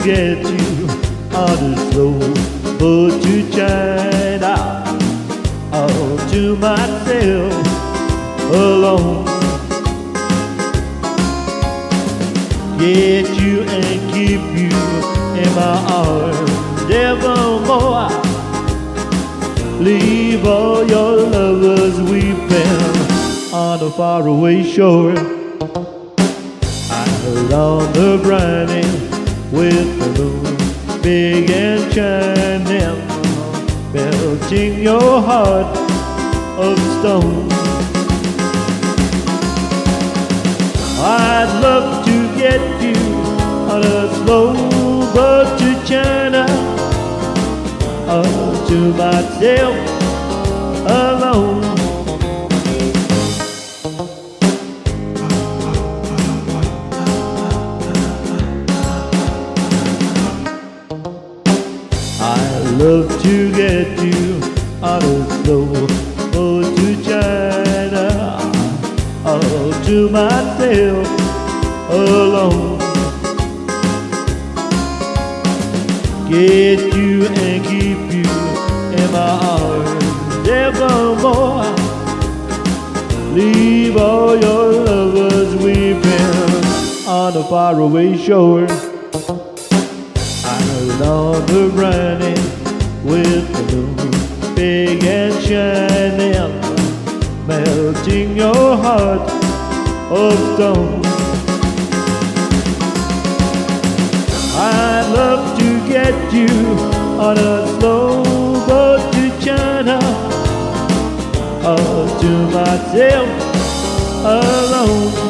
get you on a slow boat to China, all to myself alone. Get you and keep you in my arms evermore. Leave all your lovers weeping on a faraway shore. Out on the briny with the moon big and shining, melting your heart of stone. I'd love to get you on a slow boat to China, all to myself alone. I'd love to get you on a slow boat to China, all to myself alone. Get you and keep you in my arms evermore. Leave all your lovers weeping on a faraway shore. Out on the briny with the moon big and shining, melting your heart of stone. I'd love to get you on a slow boat to China, all to myself alone.